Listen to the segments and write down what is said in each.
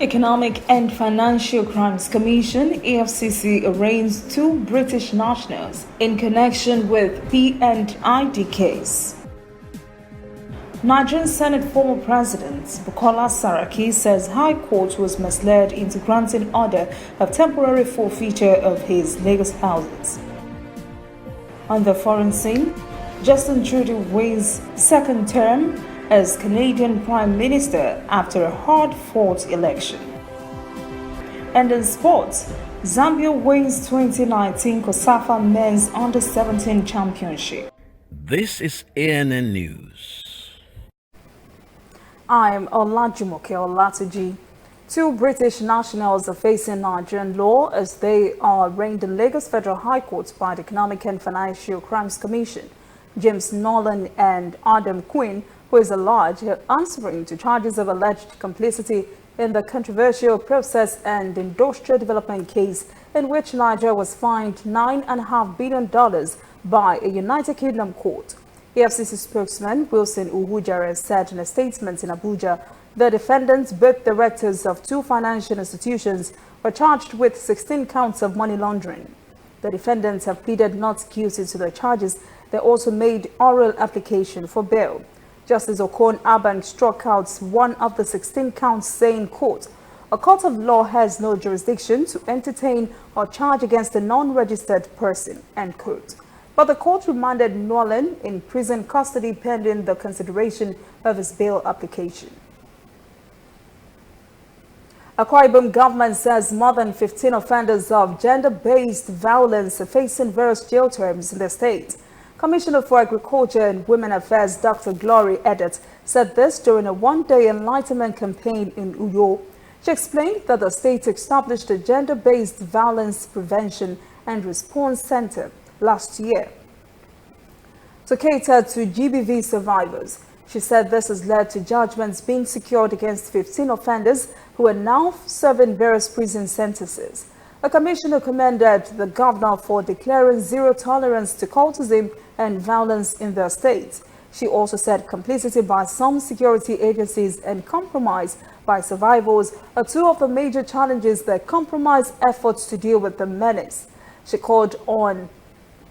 Economic and Financial Crimes Commission (EFCC) arraigns two British nationals in connection with P&ID case. Nigerian Senate former President Bukola Saraki says High Court was misled into granting order of temporary forfeiture of his Lagos houses. On the foreign scene, Justin Trudeau wins second term as Canadian Prime Minister after a hard-fought election. And in sports, Zambia wins 2019 COSAFA Men's Under-17 Championship. This is ANN News. I'm Olajumoke Olatuji. Two British nationals are facing Nigerian law as they are arraigned in Lagos Federal High Court by the Economic and Financial Crimes Commission. James Nolan and Adam Quinn, who is alleged answering to charges of alleged complicity in the controversial process and industrial development case in which Nigeria was fined $9.5 billion by a United Kingdom court. EFCC spokesman Wilson Uhujare said in a statement in Abuja, the defendants, both directors of two financial institutions, were charged with 16 counts of money laundering. The defendants have pleaded not guilty to the charges. They also made oral application for bail. Justice Okon Abang struck out one of the 16 counts, saying, quote, "A court of law has no jurisdiction to entertain or charge against a non-registered person," end quote. But the court remanded Nolan in prison custody pending the consideration of his bail application. Akwa Ibom government says more than 15 offenders of gender-based violence are facing various jail terms in the state. Commissioner for Agriculture and Women Affairs Dr. Glory Edet said this during a one-day enlightenment campaign in Uyo. She explained that the state established a gender-based violence prevention and response center last year to cater to GBV survivors. She said this has led to judgments being secured against 15 offenders who are now serving various prison sentences. The commissioner commended the governor for declaring zero tolerance to cultism and violence in their state. She also said complicity by some security agencies and compromise by survivors are two of the major challenges that compromise efforts to deal with the menace. She called on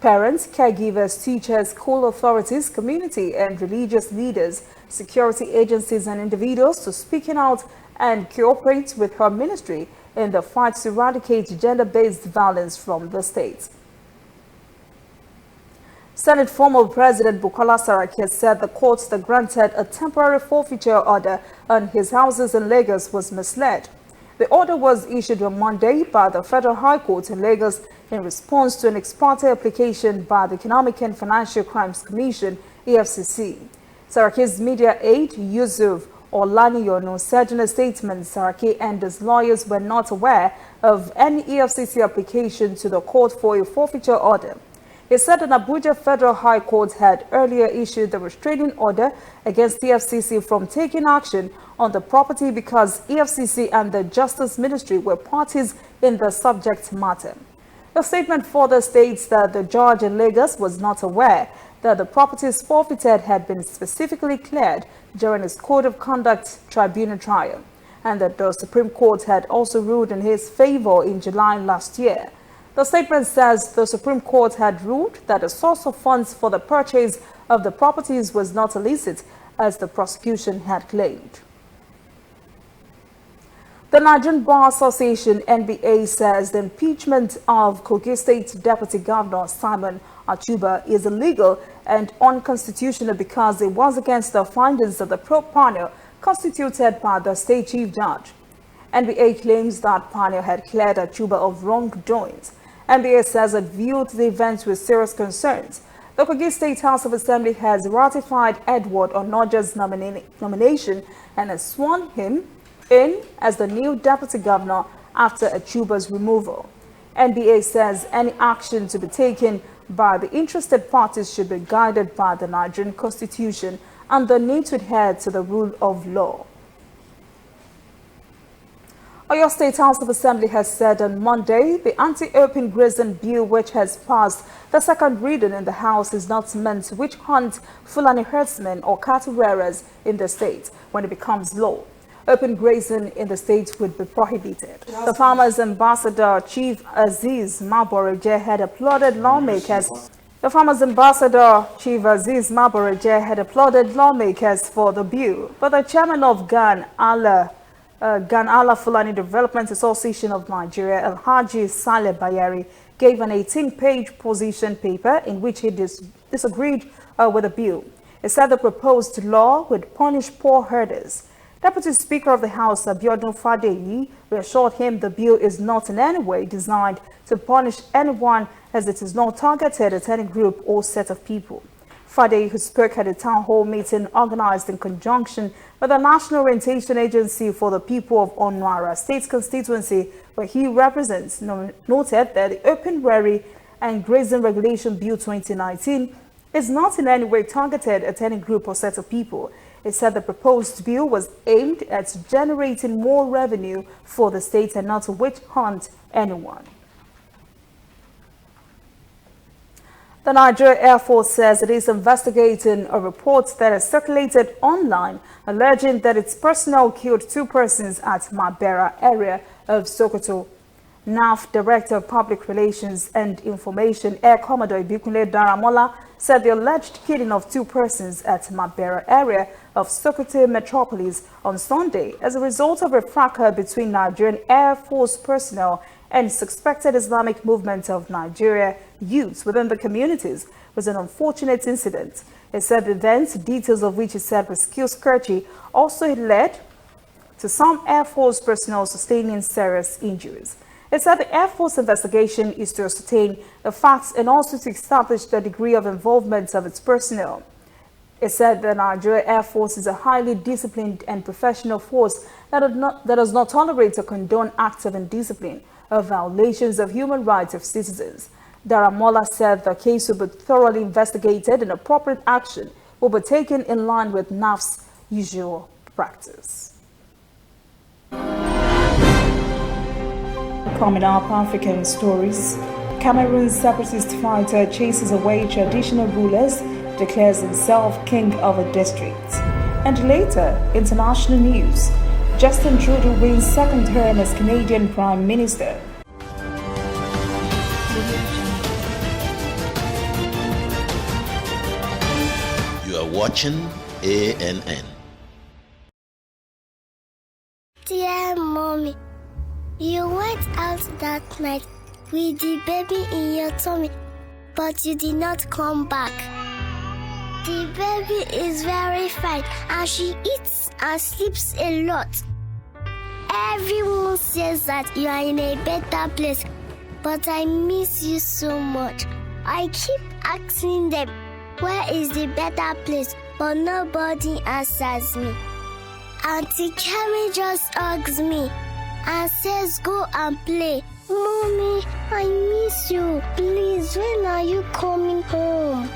parents, caregivers, teachers, school authorities, community and religious leaders, security agencies and individuals to speaking out and cooperate with her ministry in the fight to eradicate gender-based violence from the state. Senate former President Bukola Saraki said the court that granted a temporary forfeiture order on his houses in Lagos was misled. The order was issued on Monday by the Federal High Court in Lagos in response to an ex parte application by the Economic and Financial Crimes Commission, EFCC. Saraki's media aide, Yusuf Olaniyono, said in a statement Saraki and his lawyers were not aware of any EFCC application to the court for a forfeiture order. He said an Abuja Federal High Court had earlier issued the restraining order against EFCC from taking action on the property because EFCC and the Justice Ministry were parties in the subject matter. The statement further states that the judge in Lagos was not aware that the properties forfeited had been specifically cleared during his Code of Conduct Tribunal trial, and that the Supreme Court had also ruled in his favor in July last year. The statement says the Supreme Court had ruled that the source of funds for the purchase of the properties was not illicit, as the prosecution had claimed. The Nigerian Bar Association (NBA) says the impeachment of Kogi State Deputy Governor Simon Achuba is illegal and unconstitutional because it was against the findings of the probe panel constituted by the state chief judge. NBA claims that panel had cleared Achuba of wrongdoings. NBA says it viewed the event with serious concerns. The Kogi State House of Assembly has ratified Edward Onoja's nomination and has sworn him in as the new deputy governor after Achuba's removal. NBA says any action to be taken by the interested parties should be guided by the Nigerian Constitution and the need to adhere to the rule of law. Oyo State House of Assembly has said on Monday the anti-open grazing bill, which has passed the second reading in the House, is not meant to witch hunt Fulani herdsmen or cattle rearers in the state when it becomes law. open grazing in the state would be prohibited. The farmers' ambassador, Chief Aziz Maboreje, had applauded lawmakers. The farmers' ambassador, Chief Aziz Maboreje, had applauded lawmakers for the bill, but the chairman of Gan Allah Fulani Development Association of Nigeria, Alhaji Saleh Bayari, gave an 18-page position paper in which he disagreed with the bill. He said the proposed law would punish poor herders. Deputy Speaker of the House, Abiodun Fadeyi, reassured him the bill is not in any way designed to punish anyone, as it is not targeted at any group or set of people. Fadeyi, who spoke at a town hall meeting organized in conjunction with the National Orientation Agency for the People of Onwara State Constituency, where he represents, noted that the Open Wherry and Grazing Regulation Bill 2019 is not in any way targeted at any group or set of people. It said the proposed bill was aimed at generating more revenue for the state and not to witch hunt anyone. The Nigeria Air Force says it is investigating a report that has circulated online alleging that its personnel killed 2 persons at Mabera area of Sokoto. NAF Director of Public Relations and Information, Air Commodore Ibikunle Daramola, said the alleged killing of 2 persons at Mabera area of Sokoto metropolis on Sunday as a result of a fracas between Nigerian Air Force personnel and suspected Islamic movement of Nigeria youths within the communities was an unfortunate incident. It said the event, details of which it said were skill-skirty, also led to some Air Force personnel sustaining serious injuries. It said the Air Force investigation is to ascertain the facts and also to establish the degree of involvement of its personnel. It said the Nigeria Air Force is a highly disciplined and professional force that does not tolerate or condone acts of indiscipline or violations of human rights of citizens. Daramola said the case will be thoroughly investigated and appropriate action will be taken in line with NAF's usual practice. Coming up, African stories. Cameroon's separatist fighter chases away traditional rulers, declares himself king of a district. And later, international news. Justin Trudeau wins second term as Canadian Prime Minister. You are watching ANN. Dear Mommy, you went out that night with the baby in your tummy, but you did not come back. The baby is very fine and she eats and sleeps a lot. Everyone says that you are in a better place, but I miss you so much. I keep asking them, where is the better place? But nobody answers me. Auntie Carrie just hugs me and says, go and play. Mommy, I miss you. Please, when are you coming home?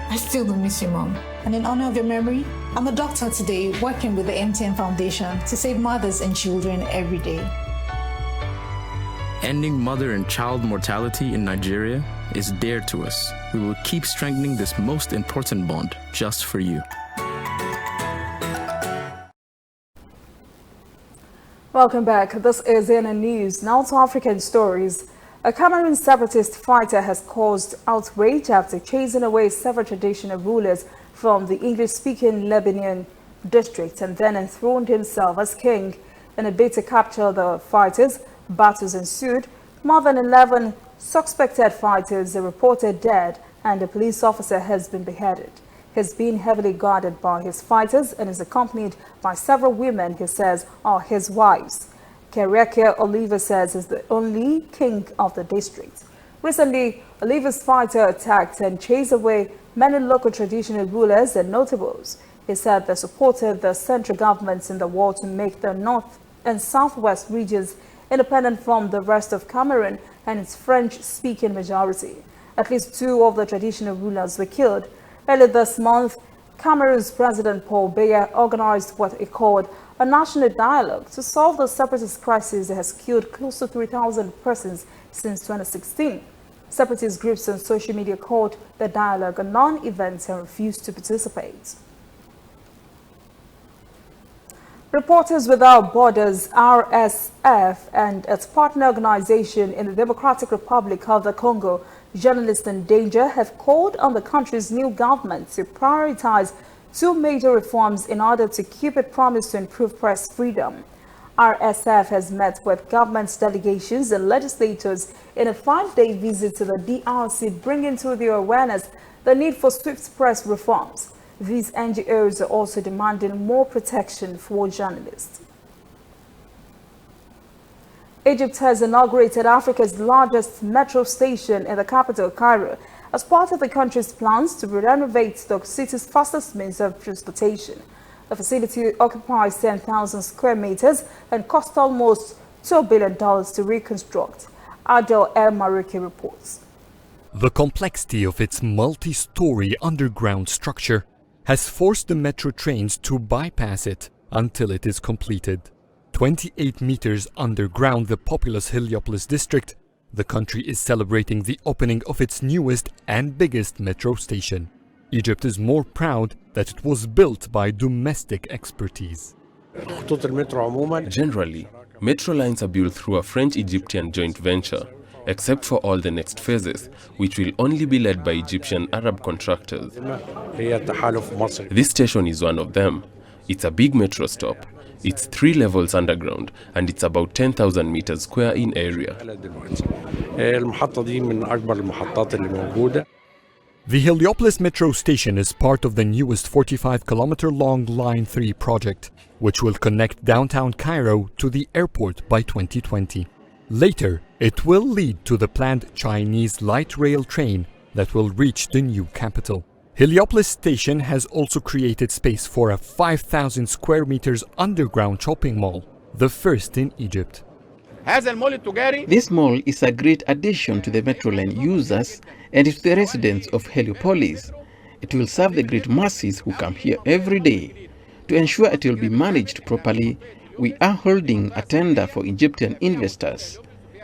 I still do miss you, Mom. And in honor of your memory, I'm a doctor today working with the MTN Foundation to save mothers and children every day. Ending mother and child mortality in Nigeria is dear to us. We will keep strengthening this most important bond just for you. Welcome back. This is ANN News. Now to African stories. A Cameroon separatist fighter has caused outrage after chasing away several traditional rulers from the English-speaking Lebanon district and then enthroned himself as king. In a bid to capture the fighters, battles ensued. More than 11 suspected fighters are reported dead and a police officer has been beheaded. He's been heavily guarded by his fighters and is accompanied by several women he says are his wives. Kerieke Oliver says is the only king of the district. Recently, Oliver's fighter attacked and chased away many local traditional rulers and notables. He said they supported the central governments in the war to make the north and southwest regions independent from the rest of Cameroon and its French-speaking majority. At least 2 of the traditional rulers were killed. Earlier this month, Cameroon's President Paul Biya organized what he called a national dialogue to solve the separatist crisis that has killed close to 3,000 persons since 2016. Separatist groups on social media called the dialogue a non-event and refused to participate. Reporters Without Borders, RSF, and its partner organization in the Democratic Republic of the Congo, Journalists in Danger, have called on the country's new government to prioritize two major reforms in order to keep its promise to improve press freedom. RSF has met with government delegations and legislators in a 5-day visit to the DRC, bringing to their awareness the need for swift press reforms. These NGOs are also demanding more protection for journalists. Egypt has inaugurated Africa's largest metro station in the capital, Cairo, as part of the country's plans to renovate the city's fastest means of transportation. The facility occupies 10,000 square meters and cost almost $2 billion to reconstruct. Adel El Marouki reports. The complexity of its multi-story underground structure has forced the metro trains to bypass it until it is completed. 28 meters underground the populous Heliopolis district, the country is celebrating the opening of its newest and biggest metro station. Egypt is more proud that it was built by domestic expertise. Generally, metro lines are built through a French-Egyptian joint venture, except for all the next phases, which will only be led by Egyptian Arab contractors. This station is one of them. It's a big metro stop. It's 3 levels underground, and it's about 10,000 meters square in area. The Heliopolis metro station is part of the newest 45-kilometer-long Line 3 project, which will connect downtown Cairo to the airport by 2020. Later, it will lead to the planned Chinese light rail train that will reach the new capital. Heliopolis station has also created space for a 5,000 square meters underground shopping mall, the first in Egypt. This mall is a great addition to the metro line users and to the residents of Heliopolis. It will serve the great masses who come here every day. To ensure it will be managed properly, we are holding a tender for Egyptian investors.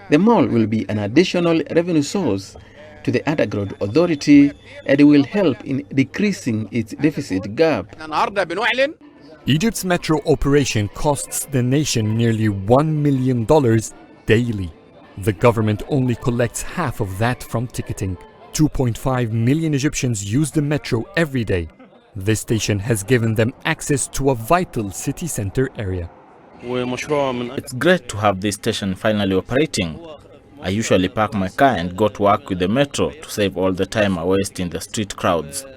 The mall will be an additional revenue source to the underground authority and will help in decreasing its deficit gap. Egypt's metro operation costs the nation nearly $1 million daily. The government only collects half of that from ticketing. 2.5 million Egyptians use the metro every day. This station has given them access to a vital city center area. It's great to have this station finally operating. I usually park my car and go to work with the metro to save all the time I waste in the street crowds.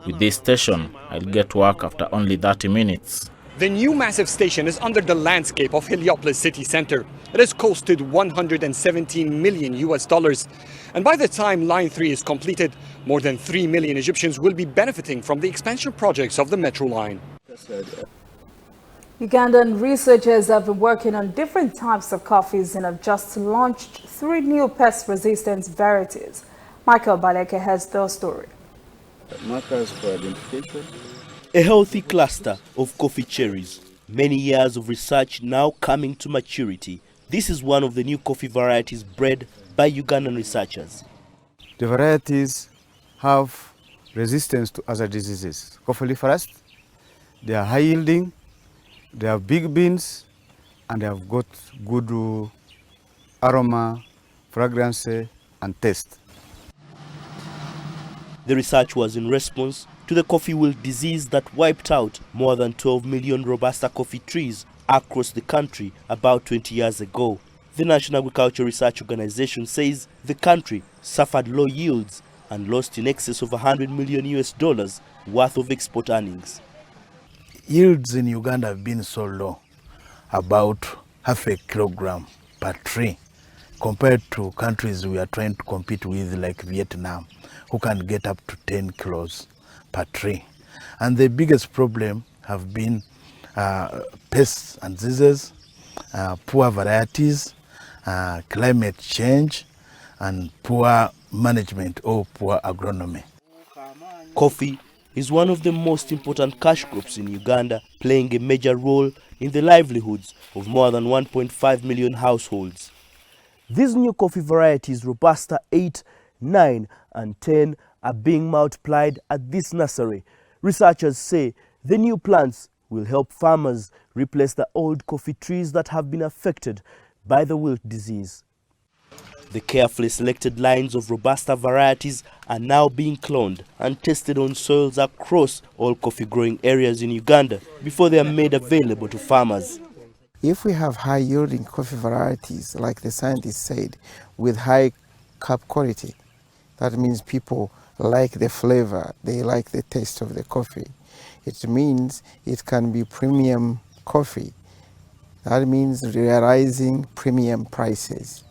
With this station, I'll get to work after only 30 minutes. The new massive station is under the landscape of Heliopolis city center. It has costed $117 million. And by the time Line 3 is completed, more than 3 million Egyptians will be benefiting from the expansion projects of the metro line. Ugandan researchers have been working on different types of coffees and have just launched 3 new pest-resistant varieties. Michael Baleke has the story. Markers for identification. A healthy cluster of coffee cherries. Many years of research now coming to maturity. This is one of the new coffee varieties bred by Ugandan researchers. The varieties have resistance to other diseases. Coffeoliferous, they are high yielding, they have big beans, and they have got good aroma, fragrance, and taste. The research was in response to the coffee wilt disease that wiped out more than 12 million Robusta coffee trees across the country about 20 years ago. The National Agricultural Research Organization says the country suffered low yields and lost in excess of $100 million worth of export earnings. Yields in Uganda have been so low, about half a kilogram per tree, compared to countries we are trying to compete with like Vietnam, who can get up to 10 kilos per tree. And the biggest problem have been pests and diseases, poor varieties, climate change, and poor management or poor agronomy. Coffee is one of the most important cash crops in Uganda, playing a major role in the livelihoods of more than 1.5 million households. These new coffee varieties, Robusta 8, 9, and 10, are being multiplied at this nursery. Researchers say the new plants will help farmers replace the old coffee trees that have been affected by the wilt disease. The carefully selected lines of Robusta varieties are now being cloned and tested on soils across all coffee growing areas in Uganda before they are made available to farmers. If we have high yielding coffee varieties, like the scientists said, with high cup quality, that means people like the flavor, they like the taste of the coffee. It means it can be premium coffee. That means realizing premium prices.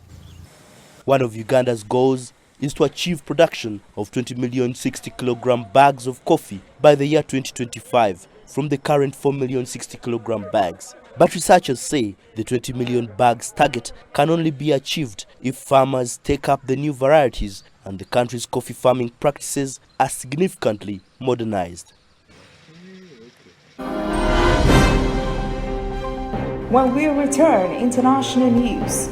One of Uganda's goals is to achieve production of 20 million 60 kilogram bags of coffee by the year 2025 from the current 4 million 60 kilogram bags. But researchers say the 20 million bags target can only be achieved if farmers take up the new varieties and the country's coffee farming practices are significantly modernized. When we return, international news.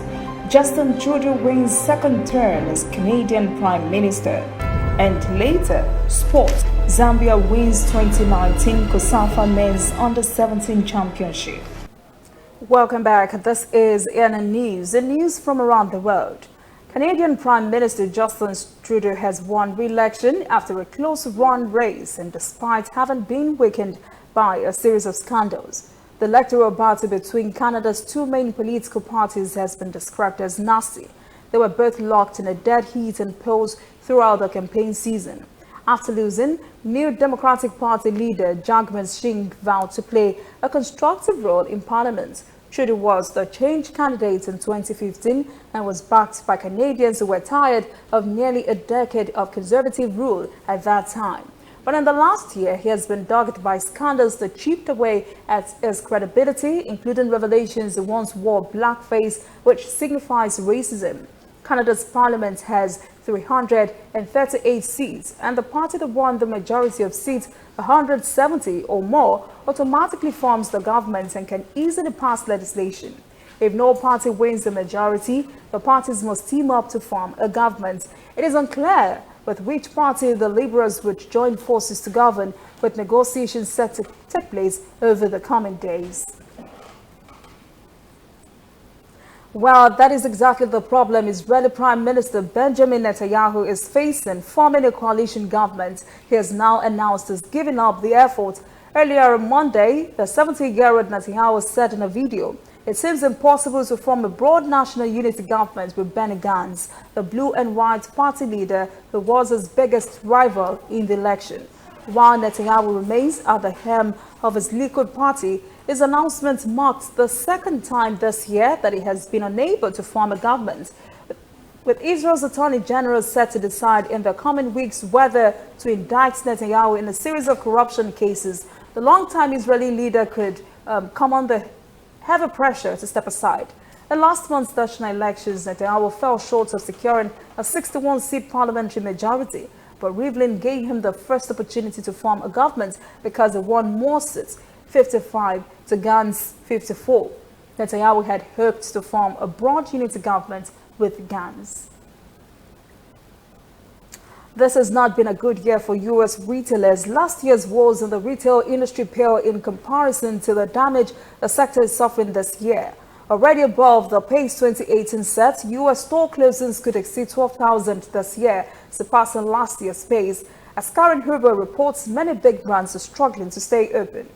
Justin Trudeau wins second term as Canadian Prime Minister. And later, sports. Zambia wins 2019 COSAFA Men's Under-17 Championship. Welcome back. This is ANN News, the news from around the world. Canadian Prime Minister Justin Trudeau has won re-election after a close-run race and despite having been weakened by a series of scandals. The electoral battle between Canada's two main political parties has been described as nasty. They were both locked in a dead heat in polls throughout the campaign season. After losing, New Democratic Party leader Jagmeet Singh vowed to play a constructive role in Parliament. Trudeau was the change candidate in 2015 and was backed by Canadians who were tired of nearly a decade of Conservative rule at that time. But in the last year, he has been dogged by scandals that chipped away at his credibility, including revelations he once wore blackface, which signifies racism. Canada's parliament has 338 seats, and the party that won the majority of seats, 170 or more, automatically forms the government and can easily pass legislation. If no party wins the majority, the parties must team up to form a government. It is unclear with which party the Liberals would join forces to govern, with negotiations set to take place over the coming days. Well, that is exactly the problem Israeli Prime Minister Benjamin Netanyahu is facing. Forming a coalition government, he has now announced he's giving up the effort. Earlier on Monday, the 70-year-old Netanyahu said in a video, "It seems impossible to form a broad national unity government with Benny Gantz, the blue and white party leader who was his biggest rival in the election." While Netanyahu remains at the helm of his Likud party, his announcement marks the second time this year that he has been unable to form a government. With Israel's Attorney General set to decide in the coming weeks whether to indict Netanyahu in a series of corruption cases, the longtime Israeli leader could come under heavy pressure to step aside. In last month's national elections, Netanyahu fell short of securing a 61-seat parliamentary majority, but Rivlin gave him the first opportunity to form a government because he won more seats, 55 to Gantz 54. Netanyahu had hoped to form a broad unity government with Gantz. This has not been a good year for U.S. retailers. Last year's woes in the retail industry pale in comparison to the damage the sector is suffering this year. Already above the pace 2018 set, U.S. store closings could exceed 12,000 this year, surpassing last year's pace. As Karen Huber reports, many big brands are struggling to stay open.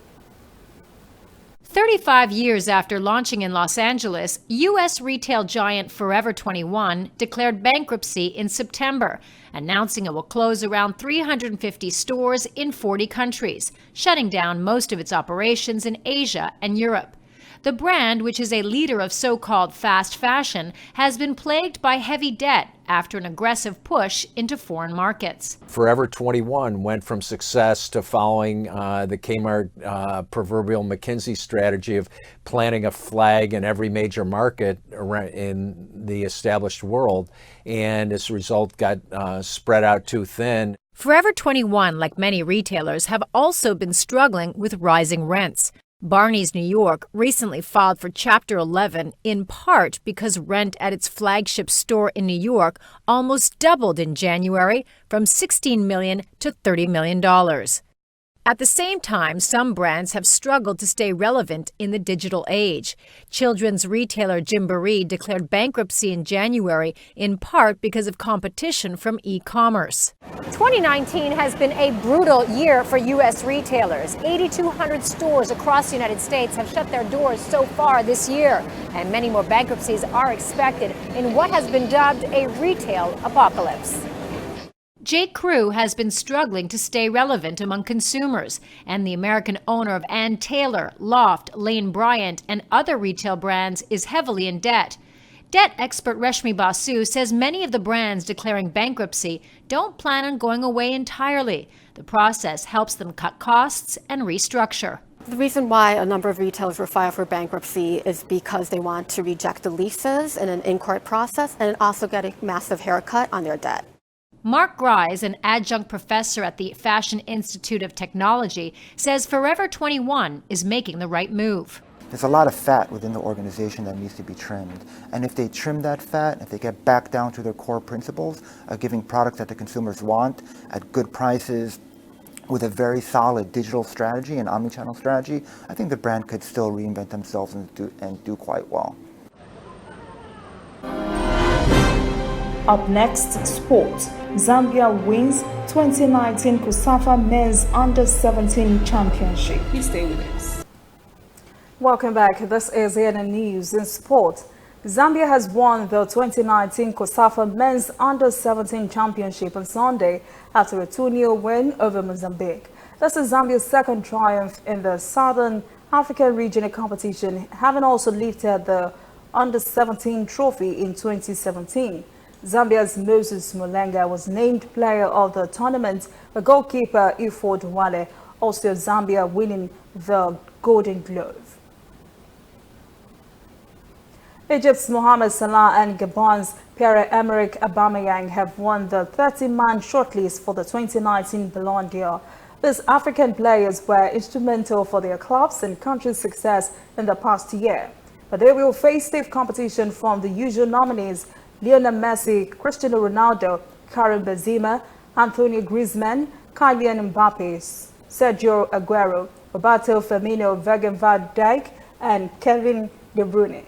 35 years after launching in Los Angeles, U.S. retail giant Forever 21 declared bankruptcy in September, announcing it will close around 350 stores in 40 countries, shutting down most of its operations in Asia and Europe. The brand, which is a leader of so-called fast fashion, has been plagued by heavy debt after an aggressive push into foreign markets. Forever 21 went from success to following the Kmart proverbial McKinsey strategy of planting a flag in every major market in the established world, and as a result got spread out too thin. Forever 21, like many retailers, have also been struggling with rising rents. Barney's New York recently filed for Chapter 11 in part because rent at its flagship store in New York almost doubled in January from $16 million to $30 million. At the same time, some brands have struggled to stay relevant in the digital age. Children's retailer Gymboree declared bankruptcy in January, in part because of competition from e-commerce. 2019 has been a brutal year for U.S. retailers. 8,200 stores across the United States have shut their doors so far this year, and many more bankruptcies are expected in what has been dubbed a retail apocalypse. J. Crew has been struggling to stay relevant among consumers, and the American owner of Ann Taylor, Loft, Lane Bryant, and other retail brands is heavily in debt. Debt expert Reshmi Basu says many of the brands declaring bankruptcy don't plan on going away entirely. The process helps them cut costs and restructure. The reason why a number of retailers will file for bankruptcy is because they want to reject the leases in an in-court process and also get a massive haircut on their debt. Mark Grise, an adjunct professor at the Fashion Institute of Technology, says Forever 21 is making the right move. There's a lot of fat within the organization that needs to be trimmed. And if they trim that fat, if they get back down to their core principles of giving products that the consumers want at good prices, with a very solid digital strategy and omnichannel strategy, I think the brand could still reinvent themselves and do quite well. Up next, sports. Zambia wins 2019 COSAFA Men's Under-17 Championship. Please stay with us. Welcome back. This is ANN News in Sport. Zambia has won the 2019 COSAFA Men's Under-17 Championship on Sunday after a 2-0 win over Mozambique. This is Zambia's second triumph in the Southern African regional competition, having also lifted the Under-17 trophy in 2017. Zambia's Moses Mulenga was named player of the tournament, with goalkeeper Iford Wale, also Zambia winning the Golden Glove. Egypt's Mohamed Salah and Gabon's Pierre-Emerick Aubameyang have won the 30-man shortlist for the 2019 Ballon d'Or. These African players were instrumental for their clubs and country's success in the past year, but they will face stiff competition from the usual nominees: Lionel Messi, Cristiano Ronaldo, Karim Benzema, Antonio Griezmann, Kylian Mbappe, Sergio Aguero, Roberto Firmino, Virgil van Dijk, and Kevin De Bruyne.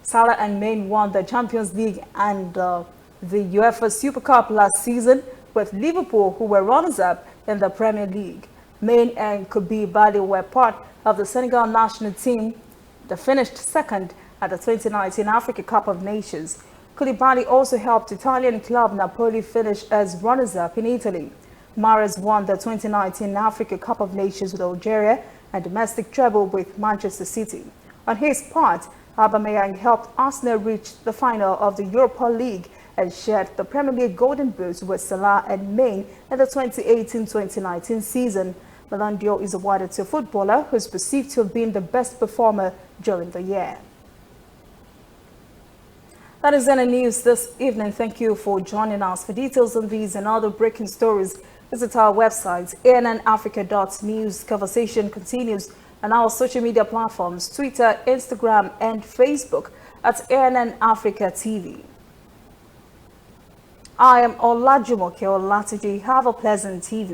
Salah and Mane won the Champions League and the UEFA Super Cup last season, with Liverpool, who were runners-up in the Premier League. Mane and Koulibaly were part of the Senegal national team that finished second at the 2019 Africa Cup of Nations. Koulibaly also helped Italian club Napoli finish as runners-up in Italy. Mahrez won the 2019 Africa Cup of Nations with Algeria and domestic treble with Manchester City. On his part, Aubameyang helped Arsenal reach the final of the Europa League and shared the Premier League Golden Boot with Salah and Mane in the 2018-2019 season. Ballon d'Or is awarded to a footballer who is perceived to have been the best performer during the year. That is ANN News this evening. Thank you for joining us. For details on these and other breaking stories, visit our website, annafrica.news. Conversation continues on our social media platforms, Twitter, Instagram, and Facebook at ANN Africa TV. I am Olajumoke Olatiji. Have a pleasant evening.